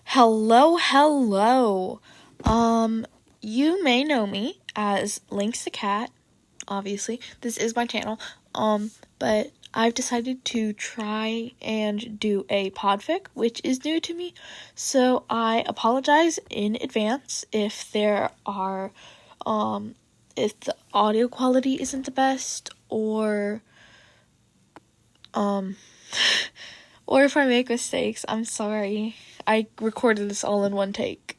Hello. You may know me as Lynx the Cat, obviously. This is my channel. But I've decided to try and do a podfic, which is new to me. So I apologize in advance if there are, if the audio quality isn't the best, or if I make mistakes. I'm sorry. I recorded this all in one take.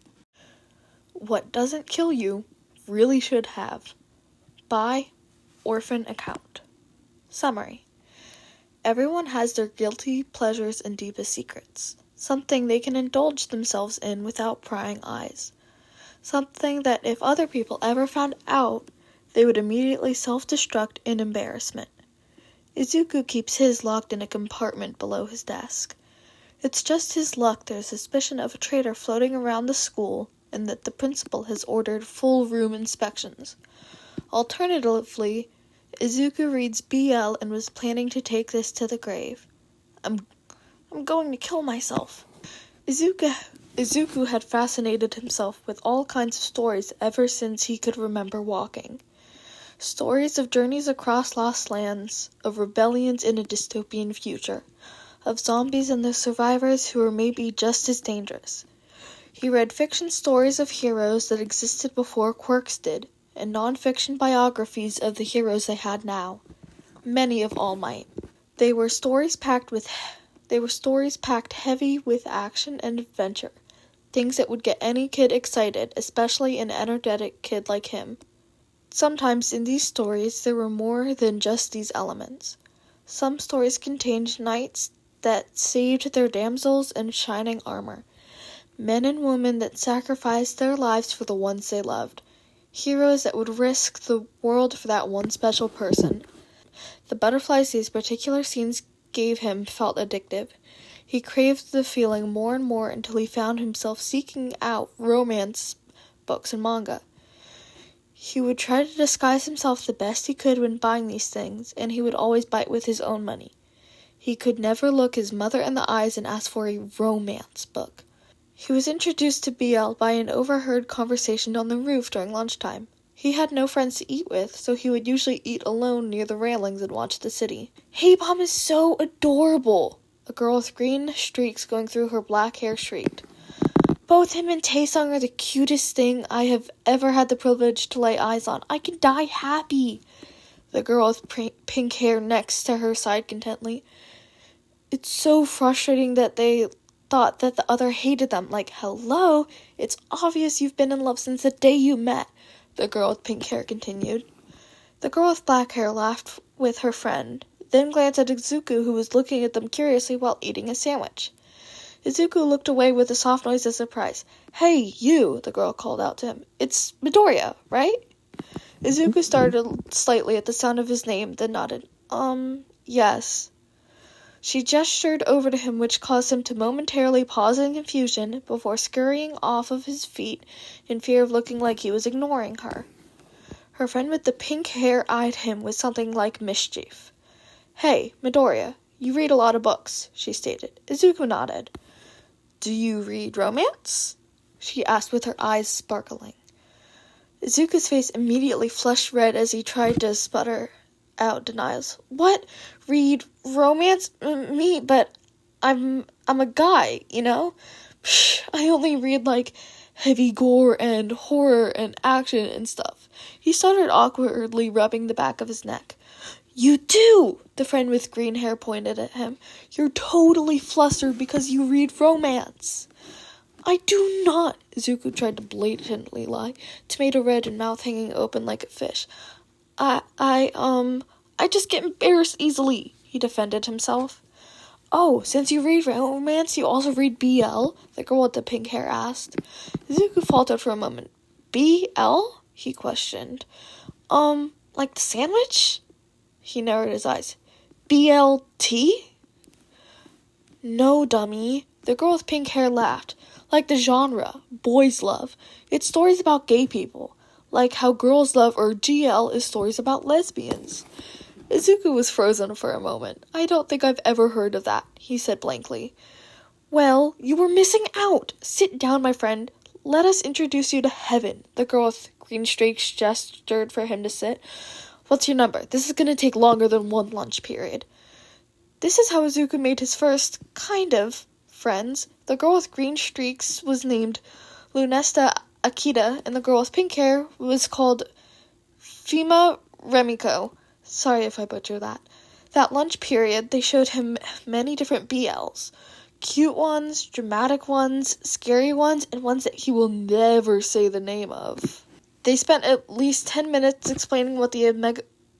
What doesn't kill you really should have. By Orphan Account. Summary. Everyone has their guilty pleasures and deepest secrets. Something they can indulge themselves in without prying eyes. Something that if other people ever found out, they would immediately self-destruct in embarrassment. Izuku keeps his locked in a compartment below his desk. It's just his luck there's suspicion of a traitor floating around the school, and that the principal has ordered full room inspections. Alternatively, Izuku reads BL and was planning to take this to the grave. I'm going to kill myself. Izuku had fascinated himself with all kinds of stories ever since he could remember walking. Stories of journeys across lost lands, of rebellions in a dystopian future, of zombies and their survivors who were maybe just as dangerous. He read fiction stories of heroes that existed before quirks did, and non-fiction biographies of the heroes they had now. Many of All Might. They were stories packed heavy with action and adventure. Things that would get any kid excited, especially an energetic kid like him. Sometimes in these stories there were more than just these elements. Some stories contained knights that saved their damsels in shining armor. Men and women that sacrificed their lives for the ones they loved. Heroes that would risk the world for that one special person. The butterflies these particular scenes gave him felt addictive. He craved the feeling more and more until he found himself seeking out romance books and manga. He would try to disguise himself the best he could when buying these things, and he would always buy it with his own money. He could never look his mother in the eyes and ask for a romance book. He was introduced to BL by an overheard conversation on the roof during lunchtime. He had no friends to eat with, so he would usually eat alone near the railings and watch the city. Hey Mom is so adorable! A girl with green streaks going through her black hair shrieked. Both him and Taesung are the cutest thing I have ever had the privilege to lay eyes on. I can die happy. The girl with pink hair next to her sighed contently. It's so frustrating that they thought that the other hated them. Like, hello? It's obvious you've been in love since the day you met, the girl with pink hair continued. The girl with black hair laughed with her friend, then glanced at Izuku, who was looking at them curiously while eating a sandwich. Izuku looked away with a soft noise of surprise. Hey, you, the girl called out to him. It's Midoriya, right? Izuku startled slightly at the sound of his name, then nodded. Yes. She gestured over to him, which caused him to momentarily pause in confusion before scurrying off of his feet in fear of looking like he was ignoring her. Her friend with the pink hair eyed him with something like mischief. Hey, Midoriya, you read a lot of books, she stated. Izuku nodded. Do you read romance? She asked with her eyes sparkling. Izuku's face immediately flushed red as he tried to sputter out denials. What? Read romance? Me? But I'm a guy, you know? Psh, I only read, like, heavy gore and horror and action and stuff. He started awkwardly rubbing the back of his neck. You do! The friend with green hair pointed at him. You're totally flustered because you read romance. I do not, Izuku tried to blatantly lie, tomato red and mouth hanging open like a fish. I just get embarrassed easily, he defended himself. Oh, since you read romance, you also read BL? The girl with the pink hair asked. Izuku faltered for a moment. BL? He questioned. Like the sandwich? He narrowed his eyes. BLT? No, dummy. The girl with pink hair laughed. Like the genre, boys love. It's stories about gay people. Like how girls love, or GL is stories about lesbians. Izuku was frozen for a moment. I don't think I've ever heard of that, he said blankly. Well, you were missing out. Sit down, my friend. Let us introduce you to Heaven. The girl with green streaks gestured for him to sit. What's your number? This is going to take longer than one lunch period. This is how Izuku made his first, kind of, friends. The girl with green streaks was named Lunesta Akita, and the girl with pink hair was called Fima Remiko. Sorry if I butcher that. That lunch period, they showed him many different BLs. Cute ones, dramatic ones, scary ones, and ones that he will never say the name of. They spent at least 10 minutes explaining what the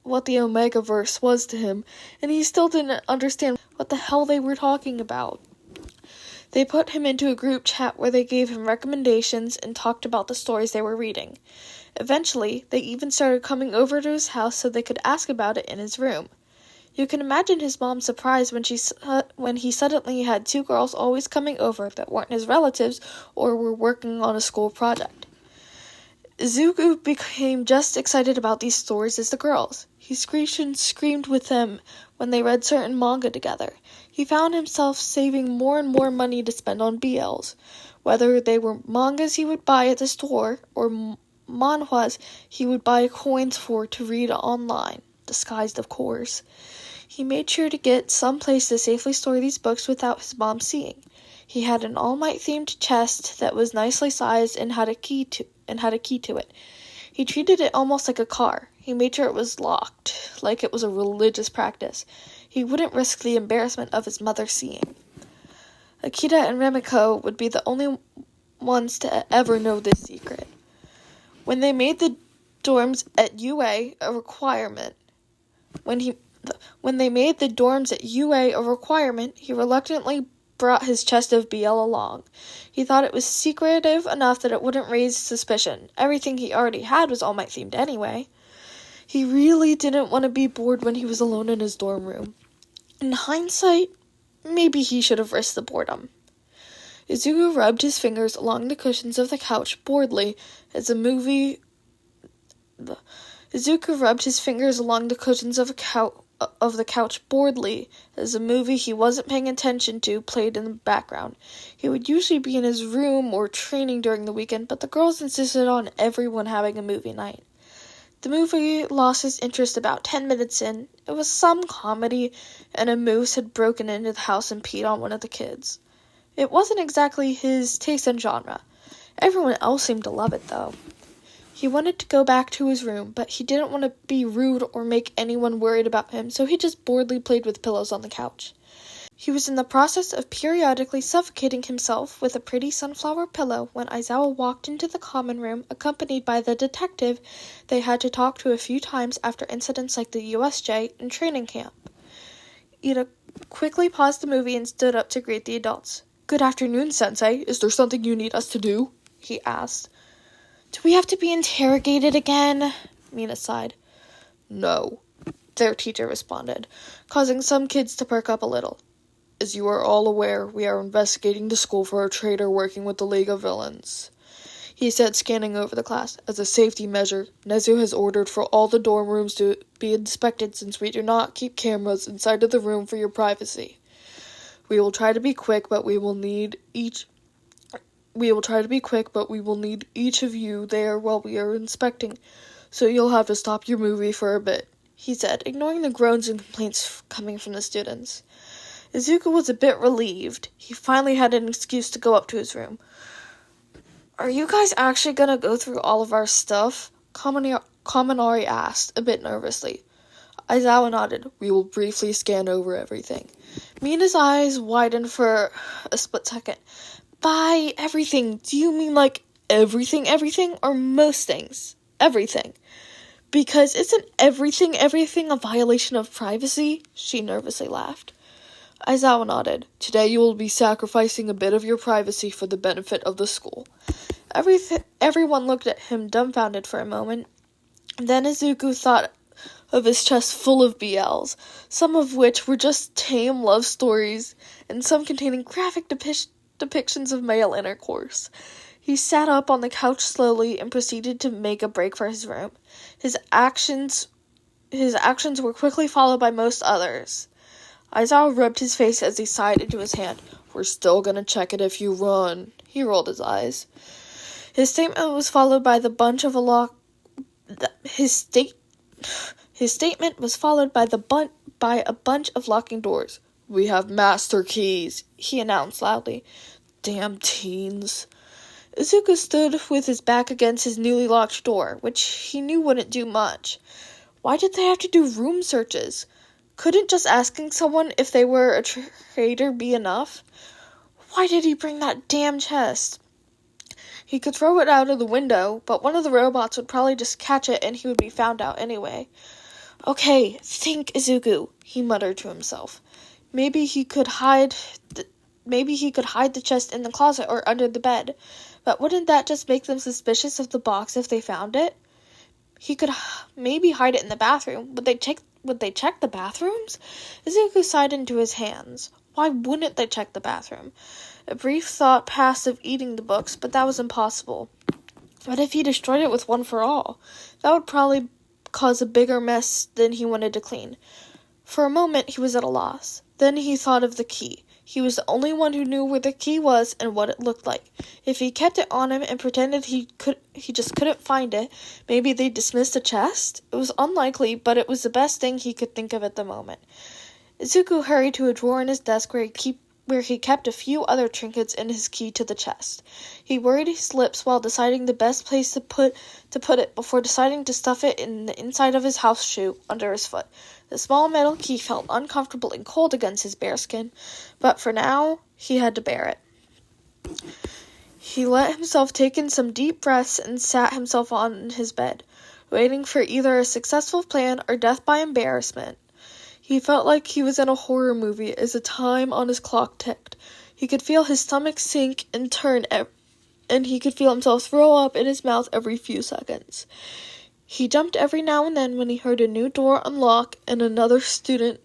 Omegaverse was to him, and he still didn't understand what the hell they were talking about. They put him into a group chat where they gave him recommendations and talked about the stories they were reading. Eventually, they even started coming over to his house so they could ask about it in his room. You can imagine his mom's surprise when he suddenly had two girls always coming over that weren't his relatives or were working on a school project. Izuku became just excited about these stories as the girls. He screeched and screamed with them when they read certain manga together. He found himself saving more and more money to spend on BLs, whether they were mangas he would buy at the store or manhwas he would buy coins for to read online, disguised of course. He made sure to get some place to safely store these books without his mom seeing. He had an All Might themed chest that was nicely sized and had a key to it. He treated it almost like a car. He made sure it was locked, like it was a religious practice. He wouldn't risk the embarrassment of his mother seeing. Akita and Remiko would be the only ones to ever know this secret. When they made the dorms at UA a requirement, he reluctantly brought his chest of BL along. He thought it was secretive enough that it wouldn't raise suspicion. Everything he already had was All Might themed anyway. He really didn't want to be bored when he was alone in his dorm room. In hindsight, maybe he should have risked the boredom. Izuku rubbed his fingers along the cushions of the couch boredly as a movie the couch boredly as a movie he wasn't paying attention to played in the background. He would usually be in his room or training during the weekend, but the girls insisted on everyone having a movie night. The movie lost his interest about 10 minutes in. It was some comedy, and a moose had broken into the house and peed on one of the kids. It wasn't exactly his taste and genre. Everyone else seemed to love it, though. He wanted to go back to his room, but he didn't want to be rude or make anyone worried about him, so he just boredly played with pillows on the couch. He was in the process of periodically suffocating himself with a pretty sunflower pillow when Aizawa walked into the common room, accompanied by the detective they had to talk to a few times after incidents like the USJ and training camp. Ida quickly paused the movie and stood up to greet the adults. "Good afternoon, Sensei. Is there something you need us to do?" he asked. "Do we have to be interrogated again?" Mina sighed. "No," their teacher responded, causing some kids to perk up a little. "As you are all aware, we are investigating the school for a traitor working with the League of Villains," he said, scanning over the class. "As a safety measure, Nezu has ordered for all the dorm rooms to be inspected since we do not keep cameras inside of the room for your privacy. We will try to be quick, but we will need each of you there while we are inspecting, so you'll have to stop your movie for a bit," he said, ignoring the groans and complaints coming from the students. Izuku was a bit relieved. He finally had an excuse to go up to his room. "Are you guys actually gonna go through all of our stuff?" Kaminari asked, a bit nervously. Aizawa nodded. "We will briefly scan over everything." Mina's eyes widened for a split second. "By everything, do you mean like everything, or most things? Everything. Because isn't everything a violation of privacy?" She nervously laughed. Aizawa nodded. "Today you will be sacrificing a bit of your privacy for the benefit of the school." Everyone looked at him dumbfounded for a moment. Then Izuku thought of his chest full of BLs, some of which were just tame love stories, and some containing graphic depictions of male intercourse. He sat up on the couch slowly and proceeded to make a break for his room. His actions were quickly followed by most others. Aizawa rubbed his face as he sighed into his hand. We're still gonna check it if you run. He rolled his eyes. His statement was followed by the bunch of a lock. His statement was followed by a bunch of locking doors. We have master keys, he announced loudly. Damn teens. Izuku stood with his back against his newly locked door, which he knew wouldn't do much. Why did they have to do room searches? Couldn't just asking someone if they were a traitor be enough? Why did he bring that damn chest? He could throw it out of the window, but one of the robots would probably just catch it and he would be found out anyway. Okay, think, Izuku, he muttered to himself. Maybe he could hide the chest in the closet or under the bed, but wouldn't that just make them suspicious of the box if they found it? He could maybe hide it in the bathroom. Would they check the bathrooms? Izuku sighed into his hands. Why wouldn't they check the bathroom? A brief thought passed of eating the books, but that was impossible. What if he destroyed it with One for All? That would probably cause a bigger mess than he wanted to clean. For a moment, he was at a loss. Then he thought of the key. He was the only one who knew where the key was and what it looked like. If he kept it on him and pretended he just couldn't find it, maybe they'd dismiss the chest? It was unlikely, but it was the best thing he could think of at the moment. Izuku hurried to a drawer in his desk where he kept a few other trinkets and his key to the chest. He worried his lips while deciding the best place to put it before deciding to stuff it in the inside of his house shoe under his foot. The small metal key felt uncomfortable and cold against his bare skin, but for now, he had to bear it. He let himself take in some deep breaths and sat himself on his bed, waiting for either a successful plan or death by embarrassment. He felt like he was in a horror movie as the time on his clock ticked. He could feel his stomach sink and turn, and he could feel himself throw up in his mouth every few seconds. He jumped every now and then when he heard a new door unlock and another student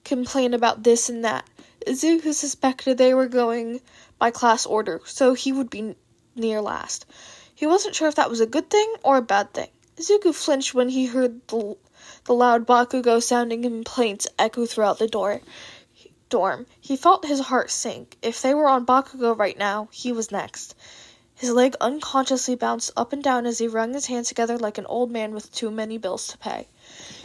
complain about this and that. Izuku suspected they were going by class order, so he would be near last. He wasn't sure if that was a good thing or a bad thing. Izuku flinched when he heard the loud Bakugo-sounding complaints echo throughout the dorm. He felt his heart sink. If they were on Bakugo right now, he was next. His leg unconsciously bounced up and down as he wrung his hands together like an old man with too many bills to pay.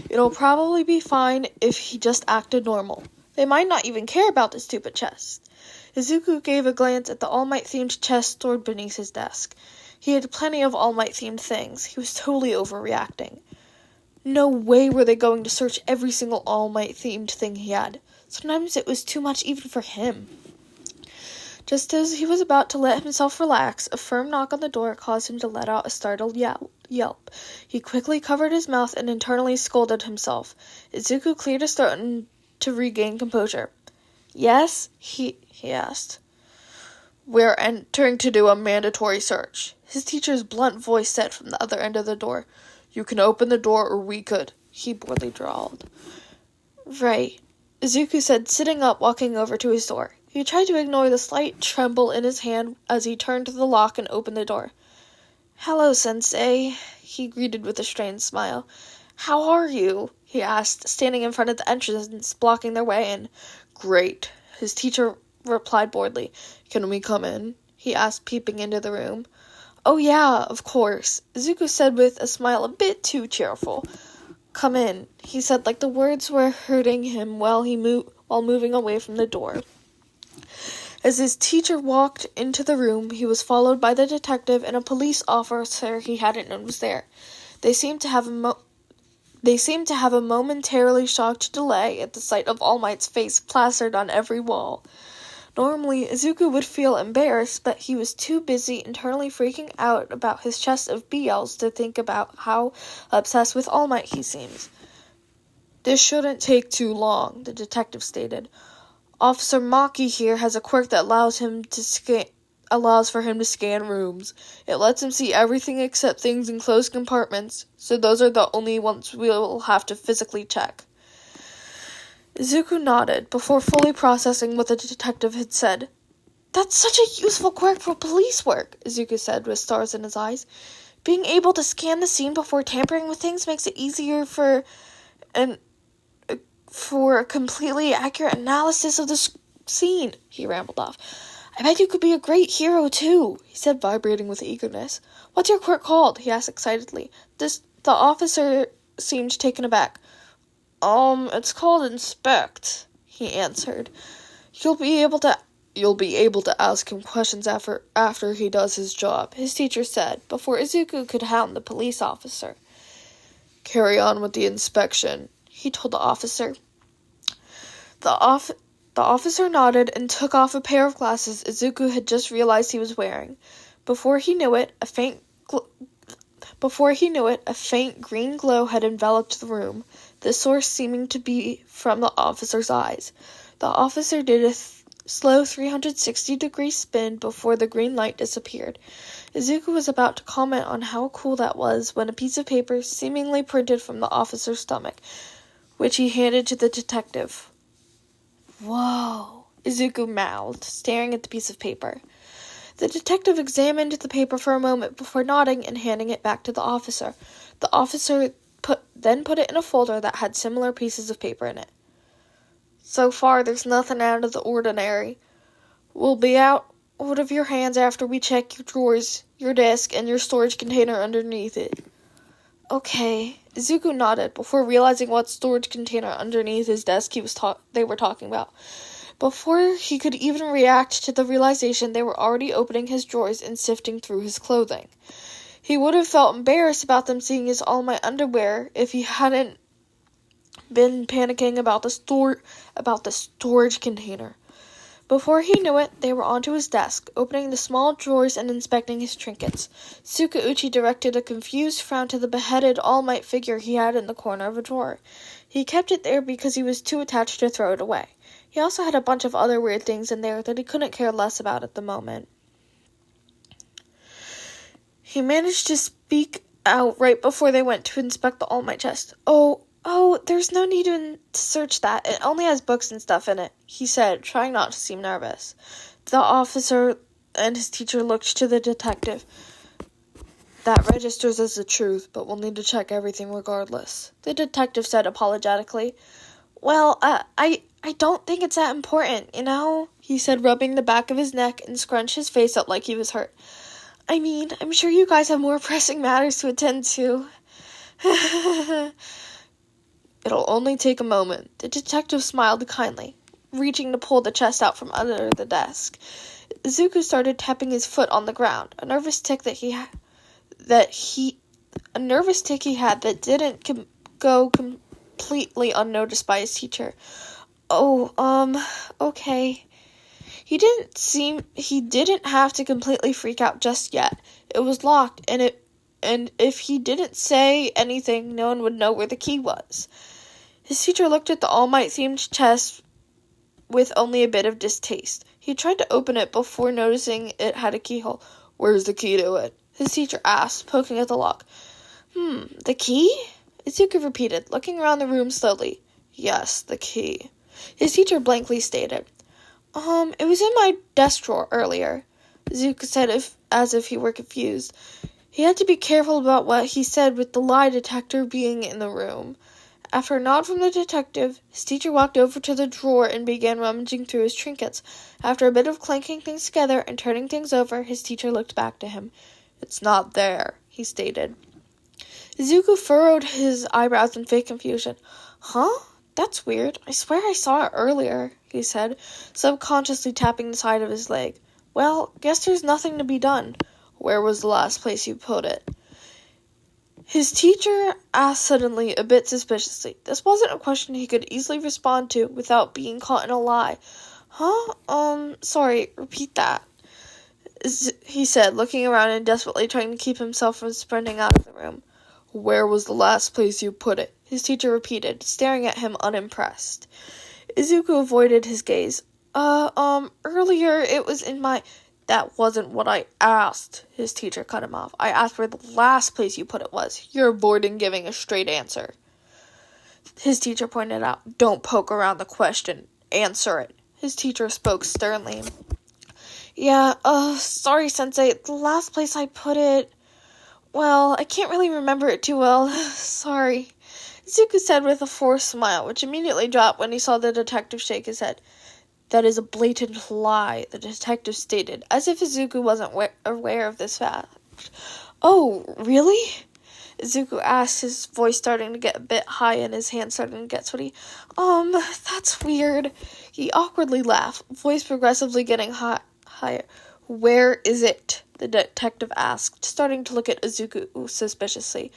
It'll probably be fine if he just acted normal. They might not even care about the stupid chest. Izuku gave a glance at the All Might-themed chest stored beneath his desk. He had plenty of All Might-themed things. He was totally overreacting. No way were they going to search every single All Might-themed thing he had. Sometimes it was too much even for him. Just as he was about to let himself relax, a firm knock on the door caused him to let out a startled yelp. He quickly covered his mouth and internally scolded himself. Izuku cleared his throat to regain composure. Yes? He asked. We're entering to do a mandatory search. His teacher's blunt voice said from the other end of the door. You can open the door or we could, he boredly drawled. Right, Izuku said, sitting up, walking over to his door. He tried to ignore the slight tremble in his hand as he turned to the lock and opened the door. Hello, Sensei, he greeted with a strained smile. How are you? He asked, standing in front of the entrance, blocking their way in. Great, his teacher replied boredly. Can we come in? He asked, peeping into the room. Oh yeah, of course, Izuku said with a smile a bit too cheerful. Come in, he said like the words were hurting him while moving away from the door. As his teacher walked into the room, he was followed by the detective and a police officer he hadn't known was there. They seemed to have a momentarily shocked delay at the sight of All Might's face plastered on every wall. Normally, Izuku would feel embarrassed, but he was too busy internally freaking out about his chest of BLs to think about how obsessed with All Might he seems. This shouldn't take too long, the detective stated. Officer Maki here has a quirk that allows for him to scan rooms. It lets him see everything except things in closed compartments, so those are the only ones we'll have to physically check. Izuku nodded, before fully processing what the detective had said. That's such a useful quirk for police work, Izuku said with stars in his eyes. Being able to scan the scene before tampering with things makes it easier for a completely accurate analysis of the seen, he rambled off. I bet you could be a great hero, too, he said, vibrating with eagerness. What's your quirk called? He asked excitedly. The officer seemed taken aback. It's called Inspect, he answered. You'll be able to ask him questions after he does his job, his teacher said, before Izuku could hound the police officer. Carry on with the inspection, he told the officer. The officer nodded and took off a pair of glasses Izuku had just realized he was wearing. Before he knew it, a faint green glow had enveloped the room, the source seeming to be from the officer's eyes. The officer did a slow 360-degree spin before the green light disappeared. Izuku was about to comment on how cool that was when a piece of paper seemingly printed from the officer's stomach, which he handed to the detective. Whoa, Izuku mouthed, staring at the piece of paper. The detective examined the paper for a moment before nodding and handing it back to the officer. The officer then put it in a folder that had similar pieces of paper in it. So far, there's nothing out of the ordinary. We'll be out of your hands after we check your drawers, your desk, and your storage container underneath it. Okay. Izuku nodded before realizing what storage container underneath his desk they were talking about. Before he could even react to the realization, they were already opening his drawers and sifting through his clothing. He would have felt embarrassed about them seeing his All Might underwear if he hadn't been panicking about the storage container. Before he knew it, they were onto his desk, opening the small drawers and inspecting his trinkets. Tsukauchi directed a confused frown to the beheaded All Might figure he had in the corner of a drawer. He kept it there because he was too attached to throw it away. He also had a bunch of other weird things in there that he couldn't care less about at the moment. He managed to speak out right before they went to inspect the All Might chest. Oh, there's no need to search that. It only has books and stuff in it, he said, trying not to seem nervous. The officer and his teacher looked to the detective. That registers as the truth, but we'll need to check everything regardless, the detective said apologetically. Well, I don't think it's that important, he said, rubbing the back of his neck and scrunched his face up like he was hurt. I mean, I'm sure you guys have more pressing matters to attend to. It'll only take a moment. The detective smiled kindly, reaching to pull the chest out from under the desk. Izuku started tapping his foot on the ground, a nervous tick he had that didn't go completely unnoticed by his teacher. Okay. He didn't have to completely freak out just yet. It was locked, and if he didn't say anything, no one would know where the key was. His teacher looked at the All Might-themed chest with only a bit of distaste. He tried to open it before noticing it had a keyhole. Where's the key to it? His teacher asked, poking at the lock. The key? Izuku repeated, looking around the room slowly. Yes, the key. His teacher blankly stated. It was in my desk drawer earlier, Izuku said as if he were confused. He had to be careful about what he said with the lie detector being in the room. After a nod from the detective, his teacher walked over to the drawer and began rummaging through his trinkets. After a bit of clanking things together and turning things over, his teacher looked back to him. It's not there, he stated. Izuku furrowed his eyebrows in fake confusion. Huh? That's weird. I swear I saw it earlier, he said, subconsciously tapping the side of his leg. Well, guess there's nothing to be done. Where was the last place you put it? His teacher asked suddenly, a bit suspiciously. This wasn't a question he could easily respond to without being caught in a lie. Huh? Sorry, repeat that, he said, looking around and desperately trying to keep himself from sprinting out of the room. Where was the last place you put it? His teacher repeated, staring at him unimpressed. Izuku avoided his gaze. Earlier it was in my... That wasn't what I asked, his teacher cut him off. I asked where the last place you put it was. You're avoiding giving a straight answer. His teacher pointed out. Don't poke around the question. Answer it. His teacher spoke sternly. Yeah, sorry, Sensei. The last place I put it... Well, I can't really remember it too well. Sorry. Izuku said with a forced smile, which immediately dropped when he saw the detective shake his head. "That is a blatant lie," the detective stated, as if Izuku wasn't aware of this fact. "Oh, really?" Izuku asked, his voice starting to get a bit high and his hands starting to get sweaty. That's weird." He awkwardly laughed, voice progressively getting higher. "Where is it?" the detective asked, starting to look at Izuku suspiciously.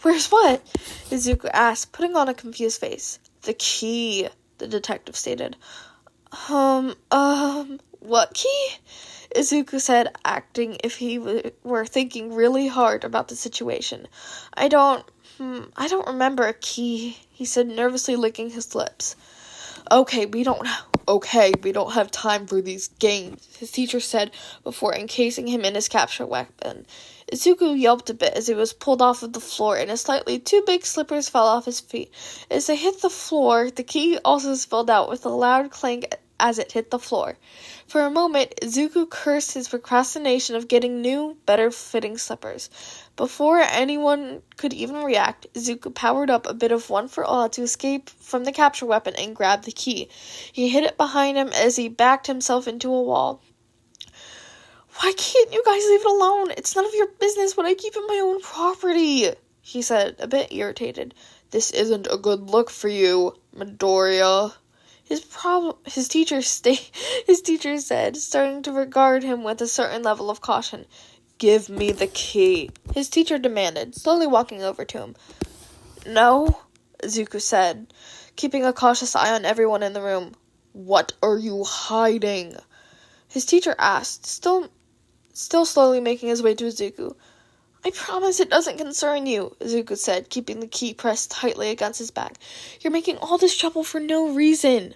"Where's what?" Izuku asked, putting on a confused face. "The key," the detective stated. What key?" Izuku said, acting if he were thinking really hard about the situation. I don't remember a key," he said, nervously licking his lips. Okay, we don't have time for these games," his teacher said before encasing him in his capture weapon. Izuku yelped a bit as he was pulled off of the floor, and his slightly too big slippers fell off his feet. As they hit the floor, the key also spilled out with a loud clank as it hit the floor. For a moment, Izuku cursed his procrastination of getting new, better-fitting slippers. Before anyone could even react, Izuku powered up a bit of One for All to escape from the capture weapon and grabbed the key. He hid it behind him as he backed himself into a wall. "Why can't you guys leave it alone? It's none of your business what I keep in my own property," he said, a bit irritated. "This isn't a good look for you, Midoriya," his teacher said, starting to regard him with a certain level of caution. "Give me the key," his teacher demanded, slowly walking over to him. "No," Izuku said, keeping a cautious eye on everyone in the room. "What are you hiding?" his teacher asked, still slowly making his way to Izuku. "I promise it doesn't concern you," Izuku said, keeping the key pressed tightly against his back. "You're making all this trouble for no reason."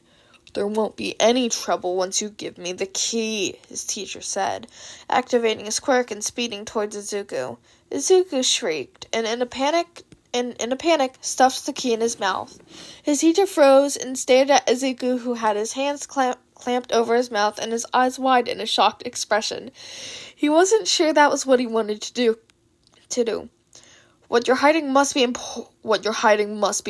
"There won't be any trouble once you give me the key," his teacher said, activating his quirk and speeding towards Izuku. Izuku shrieked, and in a panic, stuffed the key in his mouth. His teacher froze and stared at Izuku, who had his hands clamped over his mouth and his eyes wide in a shocked expression. He wasn't sure that was what he wanted to do. What you're hiding must be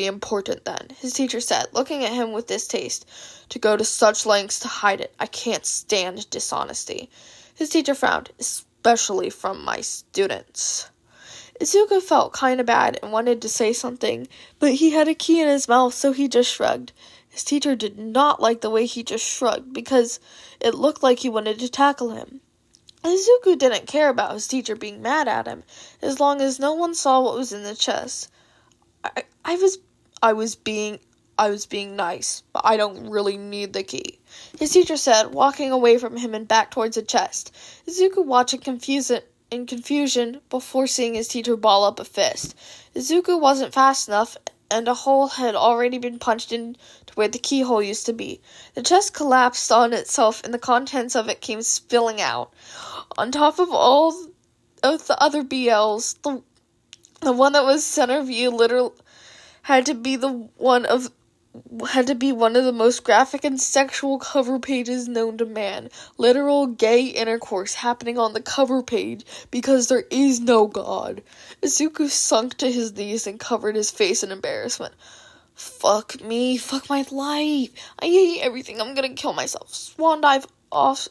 important then," his teacher said, looking at him with distaste. "To go to such lengths to hide it. I can't stand dishonesty." His teacher frowned, "Especially from my students." Izuku felt kinda bad and wanted to say something, but he had a key in his mouth, so he just shrugged. His teacher did not like the way he just shrugged, because it looked like he wanted to tackle him. Izuku didn't care about his teacher being mad at him, as long as no one saw what was in the chest. I was being nice, but I don't really need the key," his teacher said, walking away from him and back towards the chest. Izuku watched in confusion before seeing his teacher ball up a fist. Izuku wasn't fast enough, and a hole had already been punched into where the keyhole used to be. The chest collapsed on itself, and the contents of it came spilling out. On top of all of the other BLs, the one that was center view literally had to be one of the most graphic and sexual cover pages known to man. Literal gay intercourse happening on the cover page because there is no God. Izuku sunk to his knees and covered his face in embarrassment. "Fuck me, fuck my life. I hate everything. I'm gonna kill myself. Swan dive off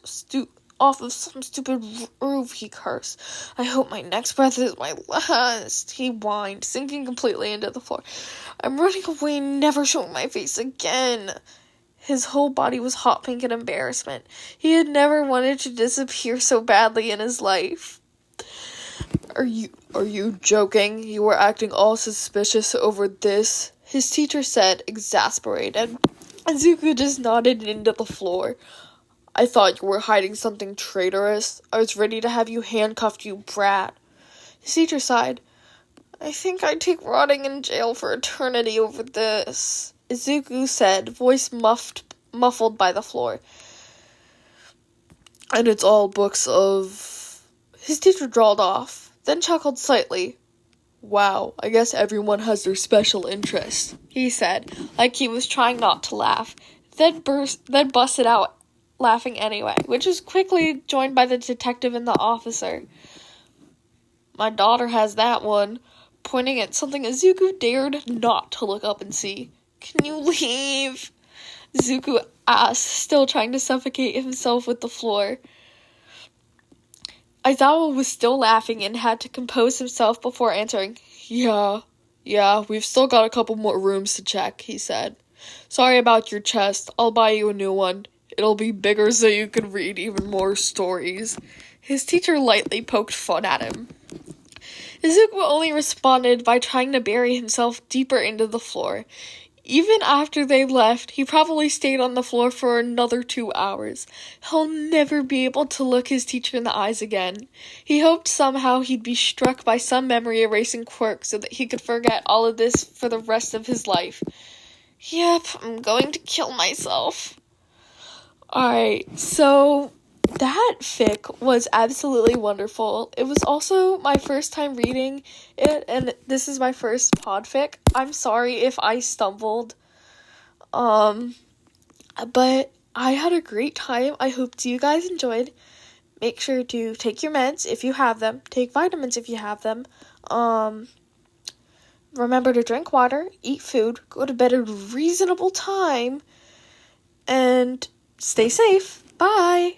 of some stupid roof," he cursed. "I hope my next breath is my last," he whined, sinking completely into the floor. "I'm running away, never showing my face again." His whole body was hot pink in embarrassment. He had never wanted to disappear so badly in his life. Are you joking? You were acting all suspicious over this?" his teacher said, exasperated. Izuku just nodded into the floor. "I thought you were hiding something traitorous. I was ready to have you handcuffed, you brat." His teacher sighed. "I think I'd take rotting in jail for eternity over this," Izuku said, voice muffled by the floor. "And it's all books of..." His teacher drawled off, then chuckled slightly. "Wow, I guess everyone has their special interests," he said, like he was trying not to laugh, then busted out laughing anyway, which was quickly joined by the detective and the officer. "My daughter has that one," pointing at something Izuku dared not to look up and see. "Can you leave?" Izuku ass, still trying to suffocate himself with the floor. Aizawa was still laughing and had to compose himself before answering. Yeah, we've still got a couple more rooms to check, he said. Sorry about your chest. I'll buy you a new one. It'll be bigger so you can read even more stories. His teacher lightly poked fun at him. Izuku only responded by trying to bury himself deeper into the floor. Even after they left, he probably stayed on the floor for another 2 hours. He'll never be able to look his teacher in the eyes again. He hoped somehow he'd be struck by some memory-erasing quirk so that he could forget all of this for the rest of his life. Yep, I'm going to kill myself. Alright, so that fic was absolutely wonderful. It was also my first time reading it, and this is my first podfic. I'm sorry if I stumbled. But I had a great time. I hope you guys enjoyed. Make sure to take your meds if you have them. Take vitamins if you have them. Remember to drink water, eat food, go to bed at a reasonable time, and stay safe. Bye!